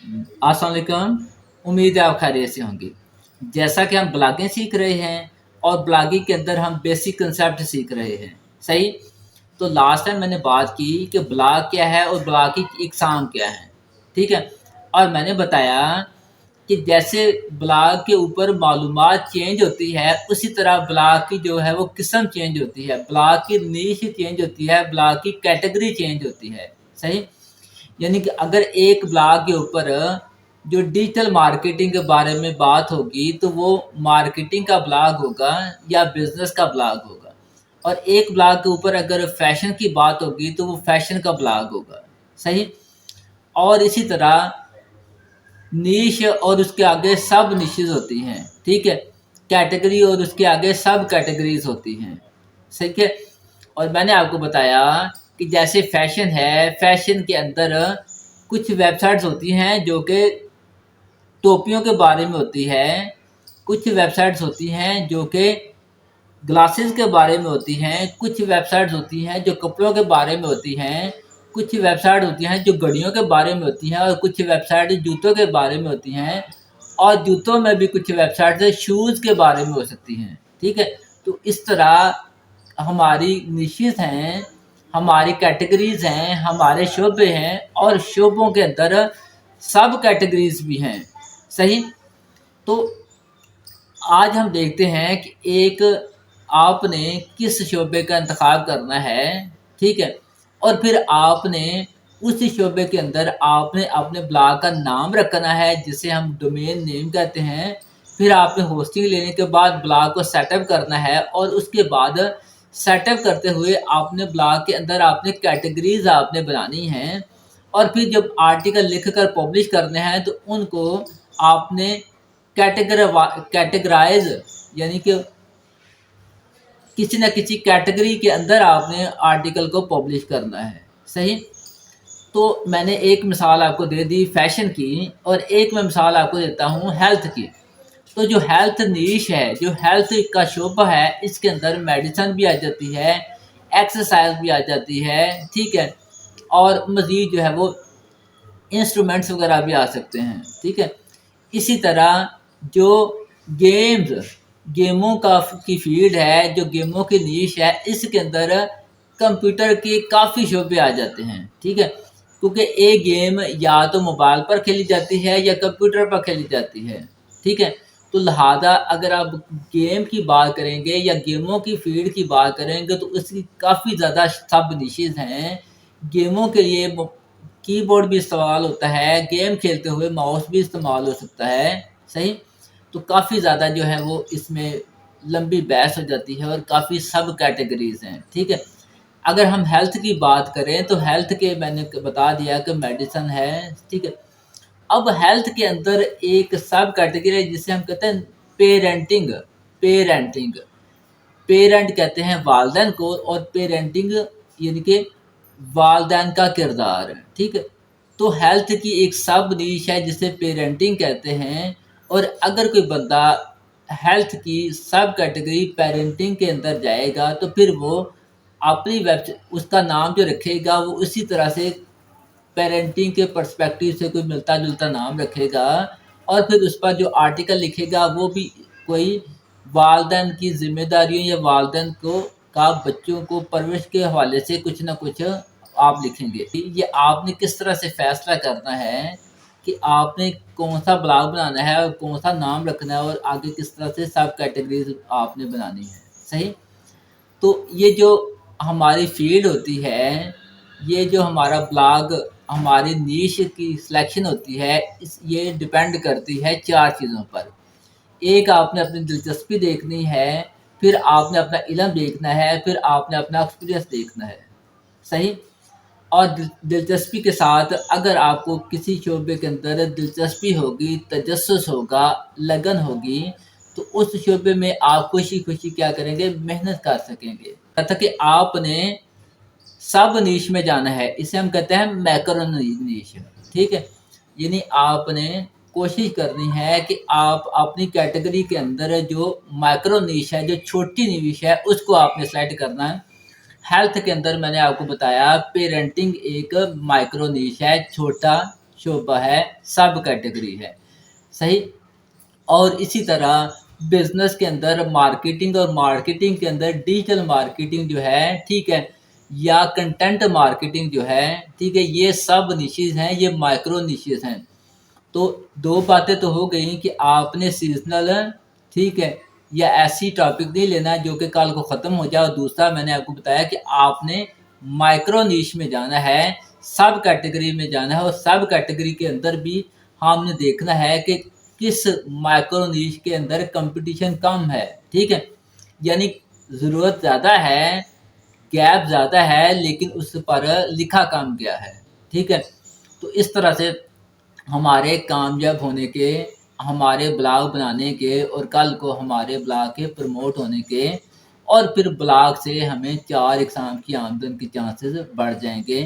अस्सलाम वालेकुम। उम्मीद है आप खैरियत से होंगे। जैसा कि हम ब्लॉगिंग सीख रहे हैं और ब्लॉगिंग के अंदर हम बेसिक कंसेप्ट सीख रहे हैं, सही? तो लास्ट टाइम मैंने बात की कि ब्लॉग क्या है और ब्लॉग की इकसाम क्या है, ठीक है? और मैंने बताया कि जैसे ब्लॉग के ऊपर मालूमात चेंज होती है, उसी तरह ब्लॉग की जो है वो किस्म चेंज होती है, ब्लॉग की नीश चेंज होती है, ब्लॉग की कैटेगरी चेंज होती है, सही? यानी कि अगर एक ब्लॉग के ऊपर जो डिजिटल मार्केटिंग के बारे में बात होगी तो वो मार्केटिंग का ब्लॉग होगा या बिजनेस का ब्लॉग होगा। और एक ब्लॉग के ऊपर अगर फैशन की बात होगी तो वो फैशन का ब्लॉग होगा, सही? और इसी तरह नीश और उसके आगे सब निशेज होती हैं, ठीक है? कैटेगरी और उसके आगे सब कैटेगरीज होती हैं, ठीक है? और मैंने आपको बताया कि जैसे फैशन है, फैशन के अंदर कुछ वेबसाइट्स होती हैं जो कि टोपियों के बारे में होती है, कुछ वेबसाइट्स होती हैं जो कि ग्लासेस के बारे में होती हैं, कुछ वेबसाइट्स होती हैं जो कपड़ों के बारे में होती हैं, कुछ वेबसाइट होती हैं जो घड़ियों के बारे में होती हैं और कुछ वेबसाइट जूतों के बारे में होती हैं और जूतों में भी कुछ वेबसाइट शूज़ के बारे में हो सकती हैं, ठीक है? तो इस तरह हमारी निशेज़ हैं, हमारी कैटेगरीज़ हैं, हमारे शोबे हैं और शोबों के अंदर सब कैटेगरीज़ भी हैं, सही? तो आज हम देखते हैं कि एक आपने किस शोबे का इंतखाब करना है, ठीक है? और फिर आपने उस शोबे के अंदर आपने अपने ब्लॉग का नाम रखना है जिसे हम डोमेन नेम कहते हैं। फिर आपने होस्टिंग लेने के बाद ब्लॉग को सेटअप करना है और उसके बाद सेटअप करते हुए आपने ब्लॉग के अंदर आपने कैटेगरीज आपने बनानी हैं और फिर जब आर्टिकल लिख कर पब्लिश करने हैं तो उनको आपने कैटेगराइज यानी कि किसी न किसी कैटेगरी के अंदर आपने आर्टिकल को पब्लिश करना है, सही? तो मैंने एक मिसाल आपको दे दी फैशन की और एक मैं मिसाल आपको देता हूँ हेल्थ की। तो जो हेल्थ नीश है, जो हेल्थ का शोबा है, इसके अंदर मेडिसिन भी आ जाती है, एक्सरसाइज भी आ जाती है, ठीक है? और मज़ीद जो है वो इंस्ट्रूमेंट्स वगैरह भी आ सकते हैं, ठीक है? इसी तरह जो गेम्स गेमों का की फील्ड है, जो गेमों की नीश है, इसके अंदर कंप्यूटर के काफ़ी शोबे आ जाते हैं, ठीक है? क्योंकि एक गेम या तो मोबाइल पर खेली जाती है या कंप्यूटर पर खेली जाती है, ठीक है? तो लिहाजा अगर आप गेम की बात करेंगे या गेमों की फील्ड की बात करेंगे तो उसकी काफ़ी ज़्यादा सब निशेज़ हैं। गेमों के लिए कीबोर्ड भी इस्तेमाल होता है, गेम खेलते हुए माउस भी इस्तेमाल हो सकता है, सही? तो काफ़ी ज़्यादा जो है वो इसमें लंबी बहस हो जाती है और काफ़ी सब कैटेगरीज़ हैं, ठीक है? अगर हम हेल्थ की बात करें तो हेल्थ के मैंने बता दिया कि मेडिसिन है, ठीक है? अब हेल्थ के अंदर एक सब कैटेगरी है जिसे हम कहते हैं पेरेंटिंग। पेरेंटिंग पेरेंट कहते हैं वालदैन को और पेरेंटिंग यानी कि वालदैन का किरदार, ठीक है? तो हेल्थ की एक सब नीश है जिसे पेरेंटिंग कहते हैं और अगर कोई बंदा हेल्थ की सब कैटेगरी पेरेंटिंग के अंदर जाएगा तो फिर वो अपनी उसका नाम जो रखेगा वो उसी तरह से पेरेंटिंग के पर्सपेक्टिव से कोई मिलता जुलता नाम रखेगा और फिर उस पर जो आर्टिकल लिखेगा वो भी कोई वालदैन की जिम्मेदारियों या वालदैन को का बच्चों को परवरिश के हवाले से कुछ ना कुछ आप लिखेंगे। ये आपने किस तरह से फैसला करना है कि आपने कौन सा ब्लॉग बनाना है और कौन सा नाम रखना है और आगे किस तरह से सब कैटेगरीज आपने बनानी है, सही? तो ये जो हमारी फील्ड होती है, ये जो हमारा ब्लॉग हमारी नीश की सिलेक्शन होती है, ये डिपेंड करती है 4 चीज़ों पर। एक आपने अपनी दिलचस्पी देखनी है, फिर आपने अपना इल्म देखना है, फिर आपने अपना एक्सपीरियंस देखना है, सही? और दिलचस्पी के साथ अगर आपको किसी शोबे के अंदर दिलचस्पी होगी, तजस्सुस होगा, लगन होगी, तो उस शोबे में आप खुशी-खुशी क्या करेंगे, मेहनत कर सकेंगे। कि आपने सब नीश में जाना है, इसे हम कहते हैं मैक्रो नीश, ठीक है? यानी आपने कोशिश करनी है कि आप अपनी कैटेगरी के अंदर जो माइक्रो नीश है, जो छोटी नीश है, उसको आपने सेलेक्ट करना है। हेल्थ के अंदर मैंने आपको बताया पेरेंटिंग एक माइक्रो नीश है, छोटा شعبہ ہے، سب کیٹیگری ہے، صحیح۔ اور اسی طرح بزنس کے اندر مارکیٹنگ، اور مارکیٹنگ کے اندر ڈیجیٹل مارکیٹنگ جو ہے، ٹھیک ہے، یا کنٹینٹ مارکیٹنگ جو ہے، ٹھیک ہے، یہ سب نیشز ہیں، یہ مائکرو نیشز ہیں۔ تو دو باتیں تو ہو گئی کہ آپ نے سیزنل، ٹھیک ہے، یا ایسی ٹاپک نہیں لینا جو کہ کل کو ختم ہو جائے، اور دوسرا میں نے آپ کو بتایا کہ آپ نے مائکرو نیش میں جانا ہے، سب کیٹیگری میں جانا ہے، اور سب کیٹیگری کے اندر بھی ہم نے دیکھنا ہے کہ کس مائکرو نیش کے اندر کمپٹیشن کم ہے، ٹھیک ہے، یعنی ضرورت زیادہ ہے، گیپ زیادہ ہے، لیکن اس پر لکھا کام کیا ہے، ٹھیک ہے۔ تو اس طرح سے ہمارے کامیاب ہونے کے، ہمارے بلاگ بنانے کے، اور کل کو ہمارے بلاگ کے پروموٹ ہونے کے، اور پھر بلاگ سے ہمیں 4 اقسام کی آمدن کے چانسز بڑھ جائیں گے۔